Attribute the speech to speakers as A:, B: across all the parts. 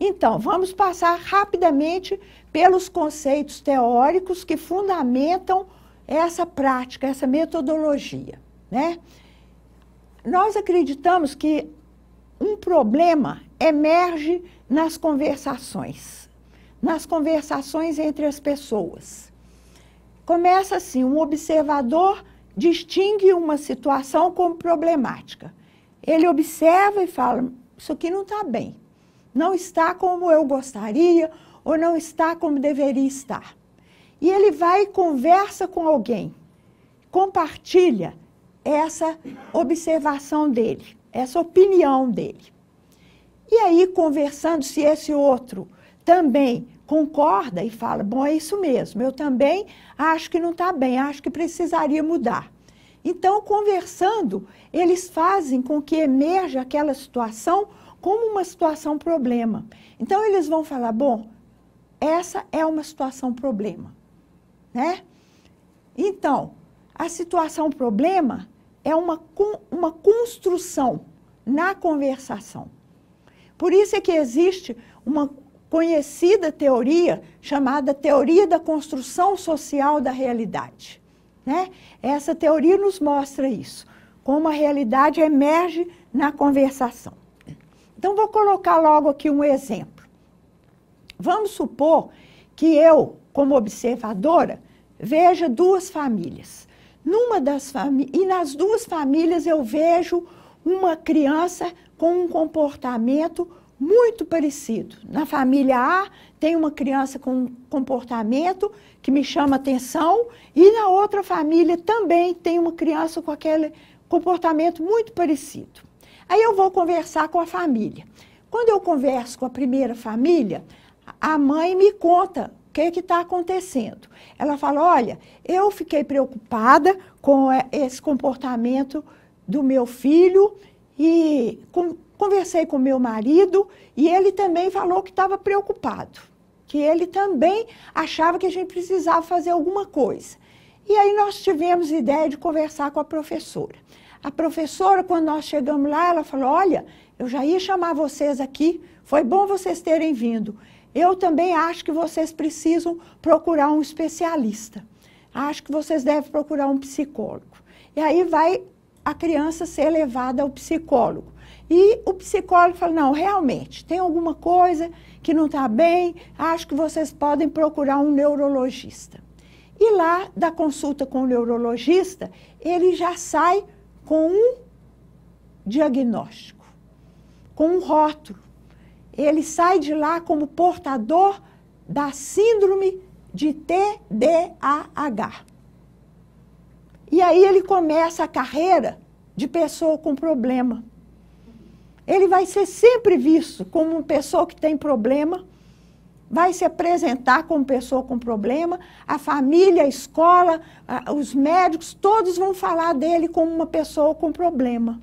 A: Então, vamos passar rapidamente pelos conceitos teóricos que fundamentam essa prática, essa metodologia, né? Nós acreditamos que um problema emerge nas conversações entre as pessoas. Começa assim, um observador distingue uma situação como problemática. Ele observa e fala, isso aqui não está bem, não está como eu gostaria ou não está como deveria estar. E ele vai e conversa com alguém, compartilha essa observação dele, essa opinião dele. E aí, conversando, se esse outro também concorda e fala, bom, é isso mesmo, eu também acho que não está bem, acho que precisaria mudar. Então, conversando, eles fazem com que emerja aquela situação como uma situação problema. Então, eles vão falar, bom, essa é uma situação problema, né? Então, a situação problema é uma construção na conversação. Por isso é que existe uma conhecida teoria chamada teoria da construção social da realidade, né? Essa teoria nos mostra isso, como a realidade emerge na conversação. Então, vou colocar logo aqui um exemplo. Vamos supor que eu, como observadora, veja duas famílias. E nas duas famílias eu vejo uma criança com um comportamento muito parecido. Na família A, tem uma criança com um comportamento que me chama atenção, e na outra família também tem uma criança com aquele comportamento muito parecido. Aí eu vou conversar com a família. Quando eu converso com a primeira família, a mãe me conta o que está acontecendo. Ela fala, olha, eu fiquei preocupada com esse comportamento do meu filho e conversei com meu marido e ele também falou que estava preocupado, que ele também achava que a gente precisava fazer alguma coisa. E aí nós tivemos ideia de conversar com a professora. A professora, quando nós chegamos lá, ela falou, olha, eu já ia chamar vocês aqui, foi bom vocês terem vindo. Eu também acho que vocês precisam procurar um especialista. Acho que vocês devem procurar um psicólogo. E aí vai a criança ser levada ao psicólogo. E o psicólogo fala, não, realmente, tem alguma coisa que não está bem, acho que vocês podem procurar um neurologista. E lá, da consulta com o neurologista, ele já sai com um diagnóstico, com um rótulo. Ele sai de lá como portador da síndrome de TDAH. E aí ele começa a carreira de pessoa com problema. Ele vai ser sempre visto como uma pessoa que tem problema, vai se apresentar como pessoa com problema, a família, a escola, os médicos, todos vão falar dele como uma pessoa com problema.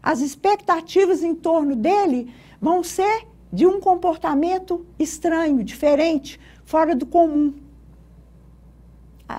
A: As expectativas em torno dele vão ser de um comportamento estranho, diferente, fora do comum.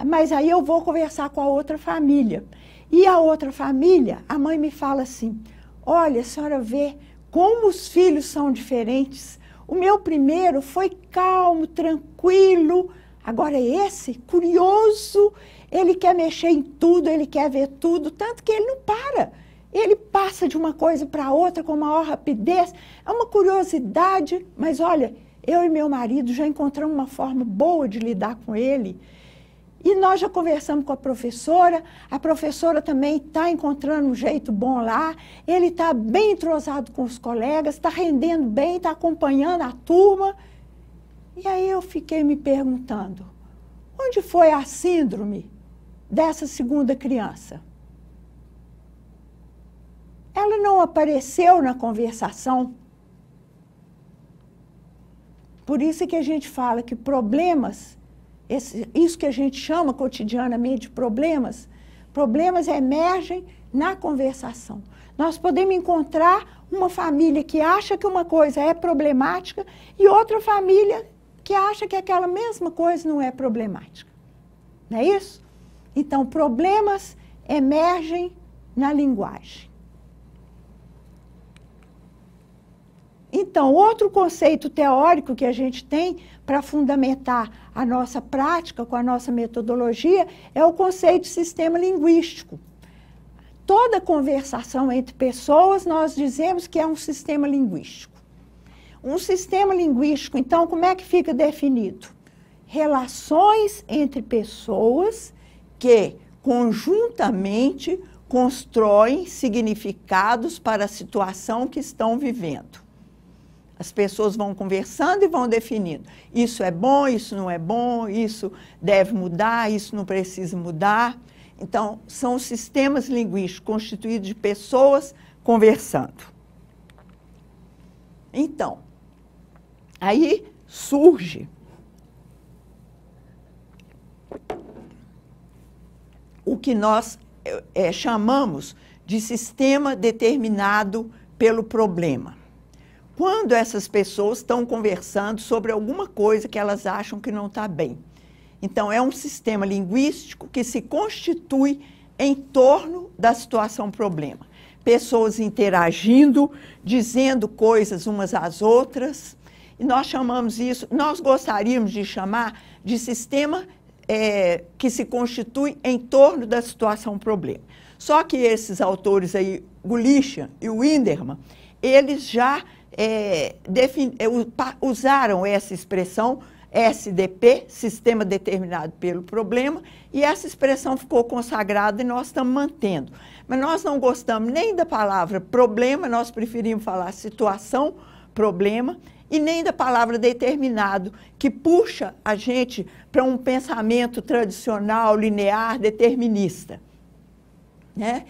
A: Mas aí eu vou conversar com a outra família. E a outra família, a mãe me fala assim, olha, a senhora vê como os filhos são diferentes. O meu primeiro foi calmo, tranquilo. Agora esse, curioso, ele quer mexer em tudo, ele quer ver tudo, tanto que ele não para. Ele passa de uma coisa para outra com maior rapidez. É uma curiosidade, mas olha, eu e meu marido já encontramos uma forma boa de lidar com ele. E nós já conversamos com a professora também está encontrando um jeito bom lá, ele está bem entrosado com os colegas, está rendendo bem, está acompanhando a turma. E aí eu fiquei me perguntando, onde foi a síndrome dessa segunda criança? Ela não apareceu na conversação. Por isso que a gente fala que problemas, isso que a gente chama cotidianamente de problemas emergem na conversação. Nós podemos encontrar uma família que acha que uma coisa é problemática e outra família que acha que aquela mesma coisa não é problemática. Não é isso? Então, problemas emergem na linguagem. Então, outro conceito teórico que a gente tem para fundamentar a nossa prática com a nossa metodologia é o conceito de sistema linguístico. Toda conversação entre pessoas, nós dizemos que é um sistema linguístico. Um sistema linguístico, então, como é que fica definido? Relações entre pessoas que conjuntamente constroem significados para a situação que estão vivendo. As pessoas vão conversando e vão definindo. Isso é bom, isso não é bom, isso deve mudar, isso não precisa mudar. Então, são sistemas linguísticos constituídos de pessoas conversando. Então, aí surge o que nós chamamos de sistema determinado pelo problema. Quando essas pessoas estão conversando sobre alguma coisa que elas acham que não está bem. Então, é um sistema linguístico que se constitui em torno da situação problema. Pessoas interagindo, dizendo coisas umas às outras. E nós chamamos isso, nós gostaríamos de chamar de sistema que se constitui em torno da situação problema. Só que esses autores aí, Gulicha e Winderman, eles já usaram essa expressão SDP, sistema determinado pelo problema, e essa expressão ficou consagrada e nós estamos mantendo. Mas nós não gostamos nem da palavra problema, nós preferimos falar situação, problema, e nem da palavra determinado, que puxa a gente para um pensamento tradicional, linear, determinista. Né?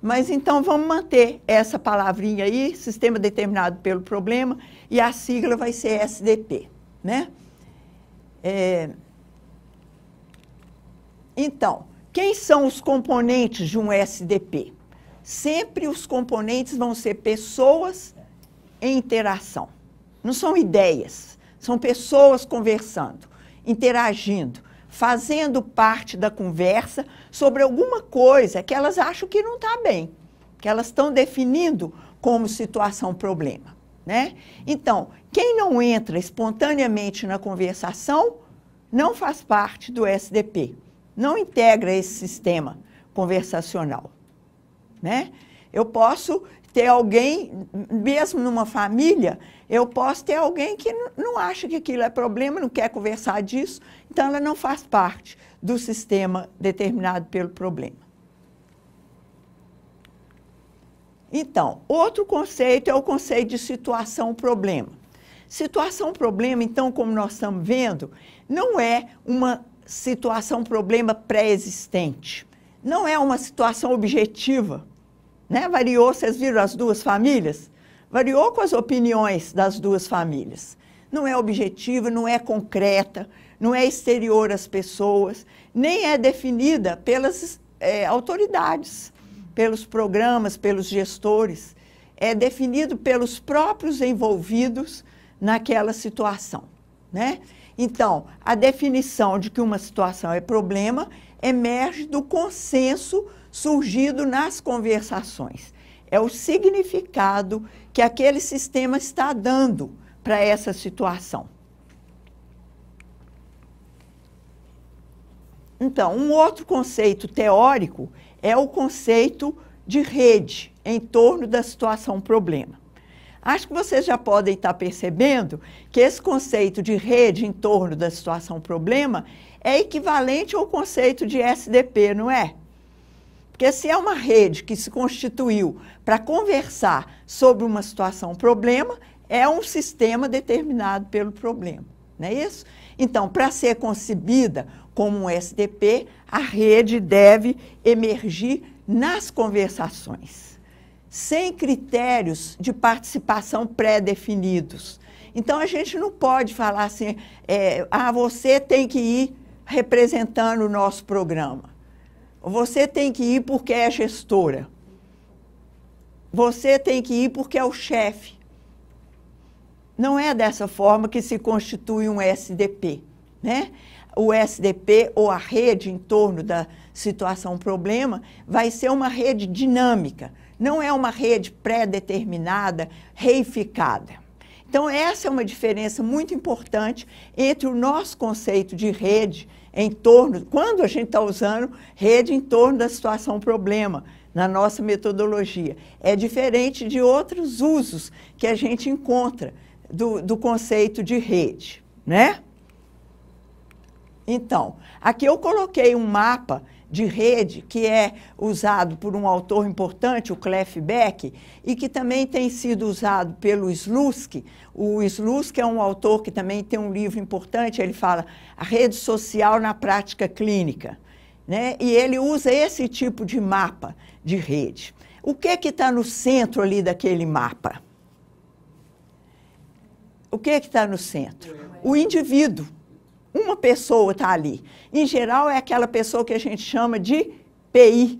A: Mas então vamos manter essa palavrinha aí, sistema determinado pelo problema, e a sigla vai ser SDP. Né? Então, quem são os componentes de um SDP? Sempre os componentes vão ser pessoas em interação. Não são ideias, são pessoas conversando, interagindo, fazendo parte da conversa sobre alguma coisa que elas acham que não está bem, que elas estão definindo como situação-problema. Né? Então, quem não entra espontaneamente na conversação não faz parte do SDP, não integra esse sistema conversacional. Né? Eu posso ter alguém, mesmo numa família, eu posso ter alguém que não acha que aquilo é problema, não quer conversar disso, então ela não faz parte do sistema determinado pelo problema. Então, outro conceito é o conceito de situação-problema. Situação-problema, então, como nós estamos vendo, não é uma situação-problema pré-existente, não é uma situação objetiva. Né? Variou, vocês viram as duas famílias? Variou com as opiniões das duas famílias. Não é objetiva, não é concreta, não é exterior às pessoas, nem é definida pelas autoridades, pelos programas, pelos gestores. É definido pelos próprios envolvidos naquela situação. Né? Então, a definição de que uma situação é problema emerge do consenso surgido nas conversações. É o significado que aquele sistema está dando para essa situação. Então, um outro conceito teórico é o conceito de rede em torno da situação-problema. Acho que vocês já podem estar percebendo que esse conceito de rede em torno da situação-problema é equivalente ao conceito de SDP, não é? Porque se é uma rede que se constituiu para conversar sobre uma situação-problema, é um sistema determinado pelo problema, não é isso? Então, para ser concebida como um SDP, a rede deve emergir nas conversações, sem critérios de participação pré-definidos. Então, a gente não pode falar assim, você tem que ir representando o nosso programa. Você tem que ir porque é gestora. Você tem que ir porque é o chefe. Não é dessa forma que se constitui um SDP. Né? O SDP, ou a rede em torno da situação-problema, vai ser uma rede dinâmica. Não é uma rede pré-determinada, reificada. Então, essa é uma diferença muito importante entre o nosso conceito de rede em torno, quando a gente está usando rede em torno da situação problema, na nossa metodologia. É diferente de outros usos que a gente encontra do conceito de rede, né? Então, aqui eu coloquei um mapa de rede que é usado por um autor importante, o Clef Beck, e que também tem sido usado pelo Slutsky. O Slutsky é um autor que também tem um livro importante, ele fala a rede social na prática clínica, né? E ele usa esse tipo de mapa de rede. O que está no centro ali daquele mapa? O que está no centro? O indivíduo. Uma pessoa está ali. Em geral, é aquela pessoa que a gente chama de PI.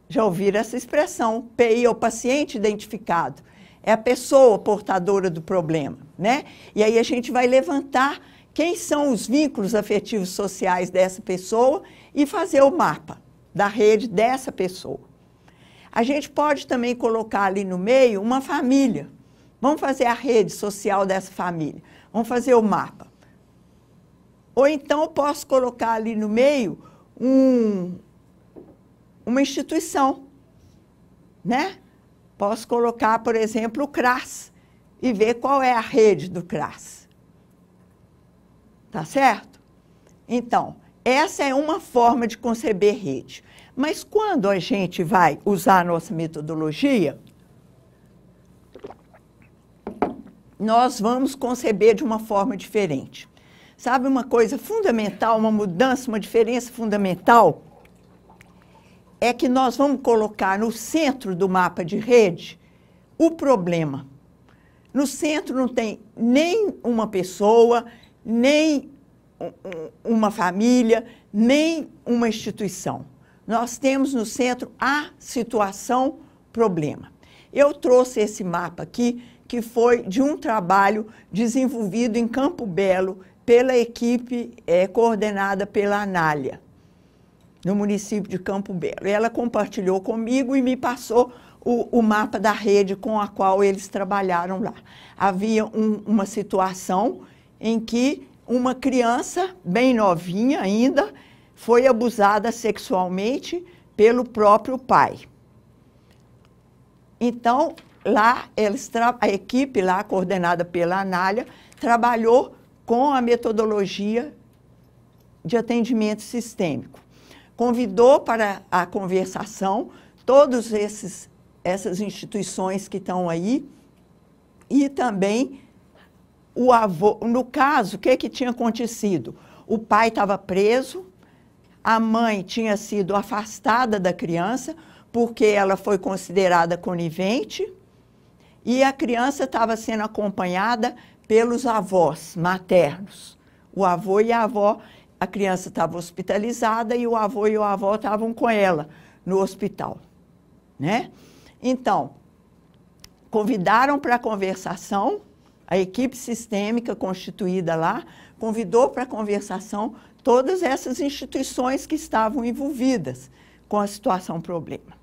A: Já ouviram essa expressão? PI é o paciente identificado. É a pessoa portadora do problema, né? E aí a gente vai levantar quem são os vínculos afetivos sociais dessa pessoa e fazer o mapa da rede dessa pessoa. A gente pode também colocar ali no meio uma família. Vamos fazer a rede social dessa família. Vamos fazer o mapa. Ou então eu posso colocar ali no meio uma instituição, né? Posso colocar, por exemplo, o CRAS e ver qual é a rede do CRAS. Tá certo? Então, essa é uma forma de conceber rede. Mas quando a gente vai usar a nossa metodologia, nós vamos conceber de uma forma diferente. Sabe uma coisa fundamental, uma mudança, uma diferença fundamental? É que nós vamos colocar no centro do mapa de rede o problema. No centro não tem nem uma pessoa, nem uma família, nem uma instituição. Nós temos no centro a situação problema. Eu trouxe esse mapa aqui, que foi de um trabalho desenvolvido em Campo Belo, pela equipe coordenada pela Anália, no município de Campo Belo. E ela compartilhou comigo e me passou o mapa da rede com a qual eles trabalharam lá. Havia uma situação em que uma criança, bem novinha ainda, foi abusada sexualmente pelo próprio pai. Então, lá, a equipe lá, coordenada pela Anália, trabalhou com a metodologia de atendimento sistêmico. Convidou para a conversação todas essas instituições que estão aí e também o avô. No caso, o que tinha acontecido? O pai estava preso, a mãe tinha sido afastada da criança porque ela foi considerada conivente e a criança estava sendo acompanhada pelos avós maternos. O avô e a avó, a criança estava hospitalizada e o avô e a avó estavam com ela no hospital, né? Então, convidaram para a conversação, a equipe sistêmica constituída lá, convidou para a conversação todas essas instituições que estavam envolvidas com a situação problema.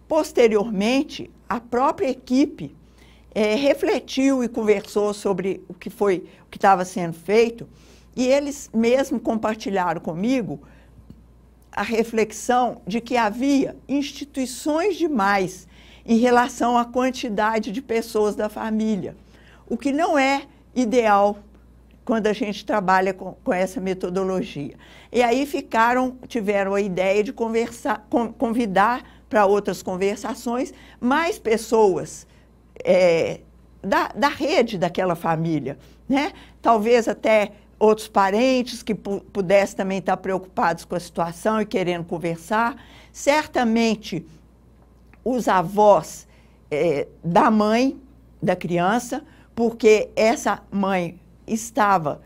A: Posteriormente, a própria equipe refletiu e conversou sobre o que estava sendo feito, e eles mesmo compartilharam comigo a reflexão de que havia instituições demais em relação à quantidade de pessoas da família, o que não é ideal quando a gente trabalha com essa metodologia. E aí tiveram a ideia de convidar para outras conversações mais pessoas da rede daquela família, né? Talvez até outros parentes que pudessem também estar preocupados com a situação e querendo conversar. Certamente, os avós da mãe da criança, porque essa mãe estava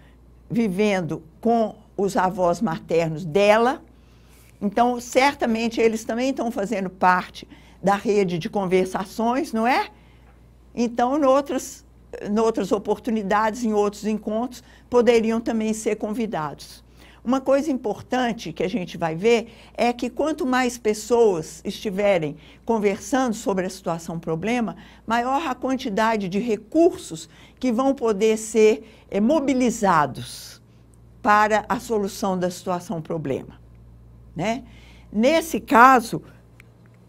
A: vivendo com os avós maternos dela. Então, certamente, eles também estão fazendo parte da rede de conversações, não é? Então, em outras oportunidades, em outros encontros, poderiam também ser convidados. Uma coisa importante que a gente vai ver é que quanto mais pessoas estiverem conversando sobre a situação problema, maior a quantidade de recursos que vão poder ser mobilizados para a solução da situação problema, né? Nesse caso,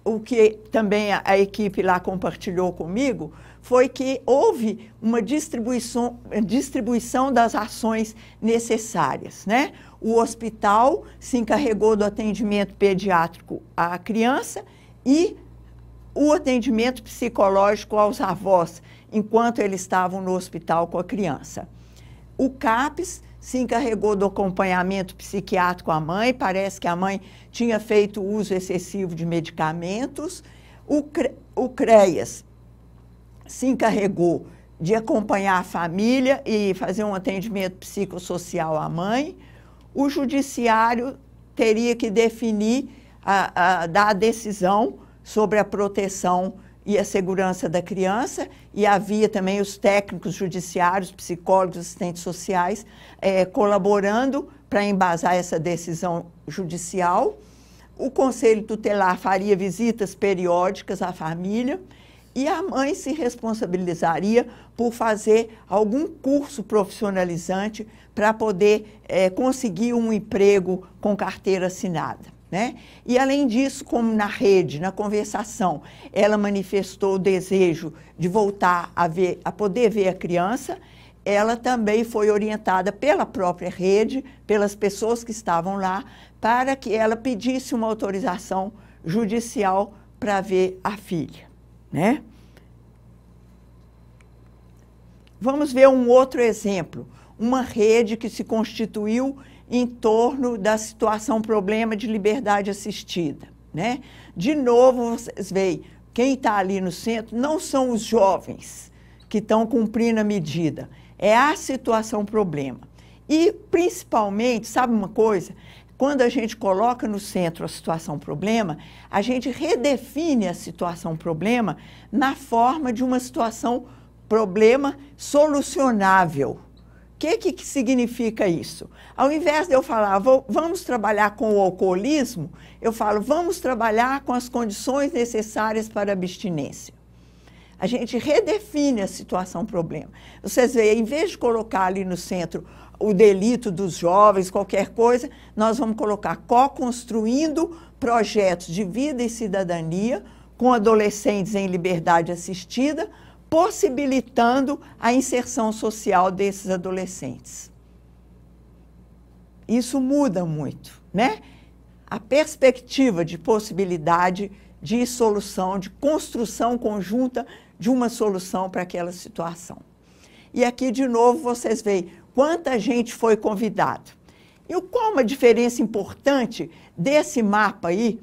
A: o que também a equipe lá compartilhou comigo foi que houve uma distribuição das ações necessárias, né? O hospital se encarregou do atendimento pediátrico à criança e o atendimento psicológico aos avós, enquanto eles estavam no hospital com a criança. O CAPES se encarregou do acompanhamento psiquiátrico à mãe, parece que a mãe tinha feito uso excessivo de medicamentos. O CREAS se encarregou de acompanhar a família e fazer um atendimento psicossocial à mãe. O judiciário teria que definir, dar a decisão sobre a proteção e a segurança da criança, e havia também os técnicos judiciários, psicólogos, assistentes sociais, colaborando para embasar essa decisão judicial. O Conselho Tutelar faria visitas periódicas à família e a mãe se responsabilizaria por fazer algum curso profissionalizante para poder conseguir um emprego com carteira assinada, né? E, além disso, como na rede, na conversação, ela manifestou o desejo de voltar a poder ver a criança, ela também foi orientada pela própria rede, pelas pessoas que estavam lá, para que ela pedisse uma autorização judicial para ver a filha, né? Vamos ver um outro exemplo, uma rede que se constituiu em torno da situação problema de liberdade assistida, né? De novo, vocês veem, quem está ali no centro não são os jovens que estão cumprindo a medida, é a situação problema. E, principalmente, sabe uma coisa? Quando a gente coloca no centro a situação problema, a gente redefine a situação problema na forma de uma situação problema solucionável. O que significa isso? Ao invés de eu falar, vamos trabalhar com o alcoolismo, eu falo, vamos trabalhar com as condições necessárias para a abstinência. A gente redefine a situação problema. Vocês veem, em vez de colocar ali no centro o delito dos jovens, qualquer coisa, nós vamos colocar co-construindo projetos de vida e cidadania com adolescentes em liberdade assistida, possibilitando a inserção social desses adolescentes. Isso muda muito, né? A perspectiva de possibilidade de solução, de construção conjunta de uma solução para aquela situação. E aqui, de novo, vocês veem quanta gente foi convidada. E qual uma diferença importante desse mapa aí,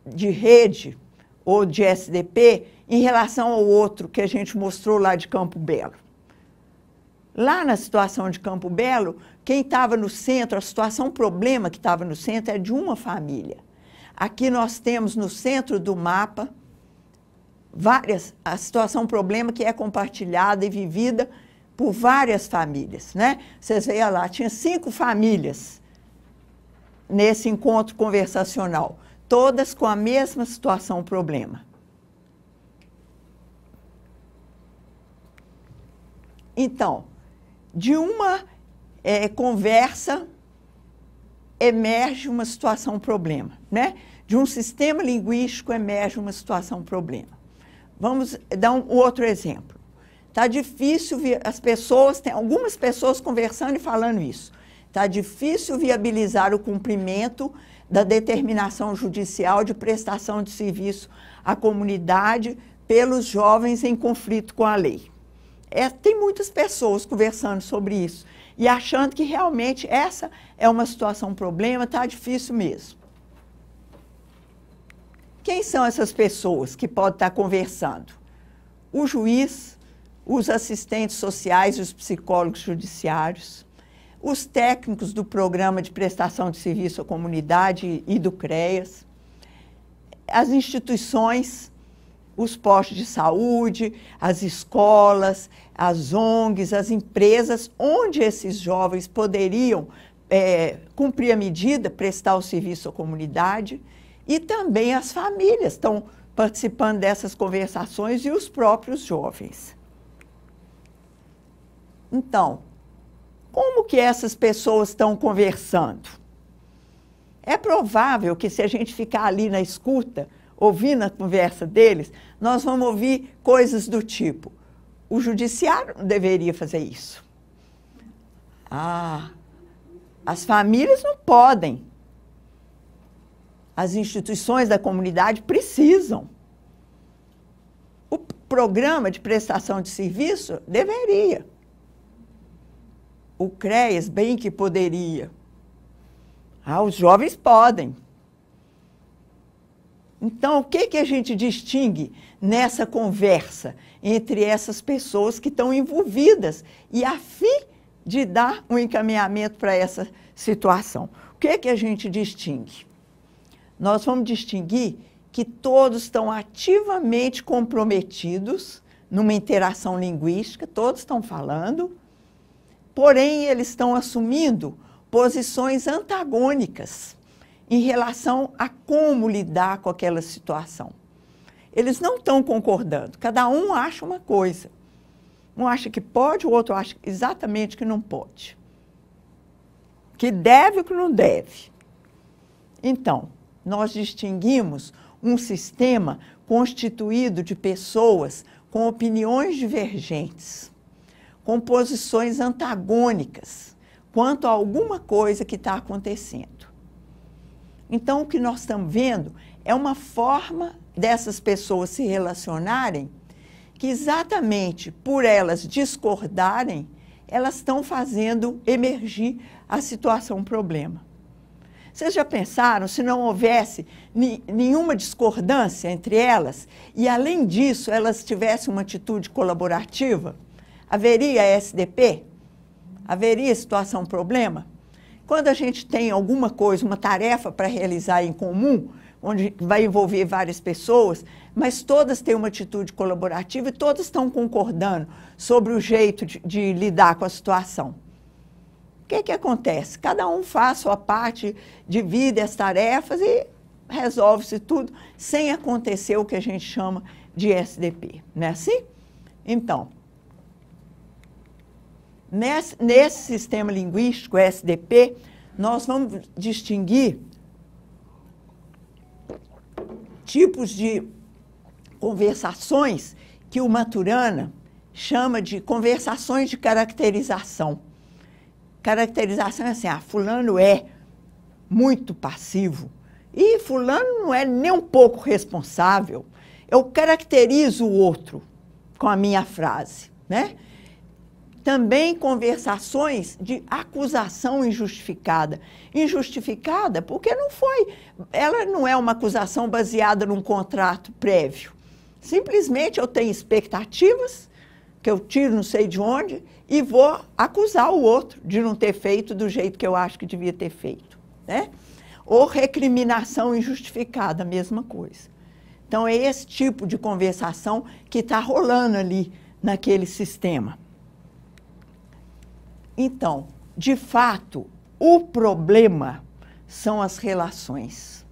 A: de rede ou de SDP, em relação ao outro que a gente mostrou lá de Campo Belo. Lá na situação de Campo Belo, quem estava no centro, a situação problema que estava no centro é de uma família. Aqui nós temos no centro do mapa a situação problema que é compartilhada e vivida por várias famílias, né? Vocês veem lá, tinha 5 famílias nesse encontro conversacional, todas com a mesma situação problema. Então, de uma conversa emerge uma situação problema, né? De um sistema linguístico emerge uma situação problema. Vamos dar um outro exemplo. Está difícil, tem algumas pessoas conversando e falando isso. Está difícil viabilizar o cumprimento da determinação judicial de prestação de serviço à comunidade pelos jovens em conflito com a lei. Tem muitas pessoas conversando sobre isso e achando que realmente essa é uma situação problema, está difícil mesmo. Quem são essas pessoas que podem estar conversando? O juiz, os assistentes sociais e os psicólogos judiciários, os técnicos do Programa de Prestação de Serviço à Comunidade e do CREAS, as instituições, os postos de saúde, as escolas, as ONGs, as empresas, onde esses jovens poderiam cumprir a medida, prestar o serviço à comunidade, e também as famílias estão participando dessas conversações e os próprios jovens. Então, como que essas pessoas estão conversando? É provável que se a gente ficar ali na escuta, ouvindo a conversa deles, nós vamos ouvir coisas do tipo: o judiciário não deveria fazer isso. As famílias não podem. As instituições da comunidade precisam. O programa de prestação de serviço deveria. O CREAS bem que poderia. Os jovens podem. Então, o que a gente distingue nessa conversa entre essas pessoas que estão envolvidas e a fim de dar um encaminhamento para essa situação? O que a gente distingue? Nós vamos distinguir que todos estão ativamente comprometidos numa interação linguística, todos estão falando, porém eles estão assumindo posições antagônicas em relação a como lidar com aquela situação. Eles não estão concordando, cada um acha uma coisa. Um acha que pode, o outro acha exatamente que não pode. Que deve ou que não deve. Então, nós distinguimos um sistema constituído de pessoas com opiniões divergentes, com posições antagônicas quanto a alguma coisa que está acontecendo. Então, o que nós estamos vendo é uma forma dessas pessoas se relacionarem que, exatamente por elas discordarem, elas estão fazendo emergir a situação problema. Vocês já pensaram se não houvesse nenhuma discordância entre elas e, além disso, elas tivessem uma atitude colaborativa? Haveria SDP? Haveria situação problema? Quando a gente tem alguma coisa, uma tarefa para realizar em comum, onde vai envolver várias pessoas, mas todas têm uma atitude colaborativa e todas estão concordando sobre o jeito de lidar com a situação. O que acontece? Cada um faz a sua parte, divide as tarefas e resolve-se tudo sem acontecer o que a gente chama de SDP. Não é assim? Então, nesse sistema linguístico SDP, nós vamos distinguir tipos de conversações que o Maturana chama de conversações de caracterização. Caracterização é assim: fulano é muito passivo e fulano não é nem um pouco responsável. Eu caracterizo o outro com a minha frase, né? Também conversações de acusação injustificada. Injustificada porque não foi, ela não é uma acusação baseada num contrato prévio. Simplesmente eu tenho expectativas, que eu tiro não sei de onde, e vou acusar o outro de não ter feito do jeito que eu acho que devia ter feito, né? Ou recriminação injustificada, a mesma coisa. Então, é esse tipo de conversação que está rolando ali naquele sistema. Então, de fato, o problema são as relações.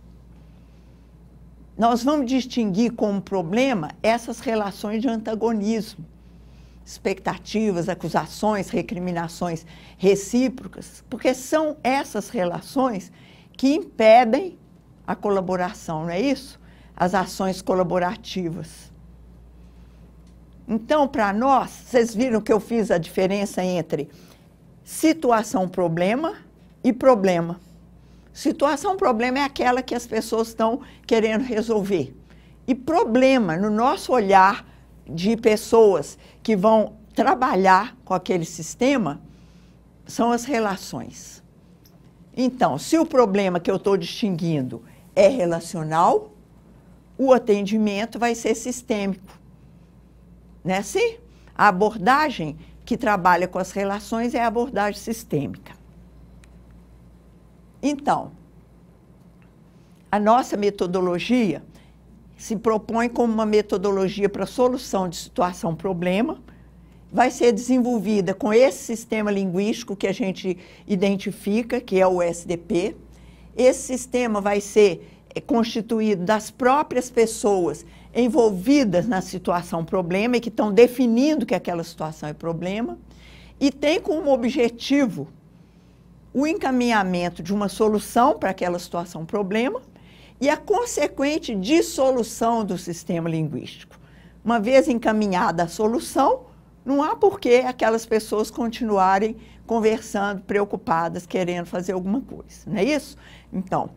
A: Nós vamos distinguir como problema essas relações de antagonismo, expectativas, acusações, recriminações recíprocas, porque são essas relações que impedem a colaboração, não é isso? As ações colaborativas. Então, para nós, vocês viram que eu fiz a diferença entre situação-problema e problema. Situação-problema é aquela que as pessoas estão querendo resolver. E problema, no nosso olhar de pessoas que vão trabalhar com aquele sistema, são as relações. Então, se o problema que eu estou distinguindo é relacional, o atendimento vai ser sistêmico. Não é assim? A abordagem que trabalha com as relações é a abordagem sistêmica. Então, a nossa metodologia se propõe como uma metodologia para solução de situação-problema, vai ser desenvolvida com esse sistema linguístico que a gente identifica, que é o SDP. Esse sistema vai ser constituído das próprias pessoas envolvidas na situação problema e que estão definindo que aquela situação é problema, e tem como objetivo o encaminhamento de uma solução para aquela situação problema e a consequente dissolução do sistema linguístico. Uma vez encaminhada a solução, não há por que aquelas pessoas continuarem conversando, preocupadas, querendo fazer alguma coisa, não é isso? Então,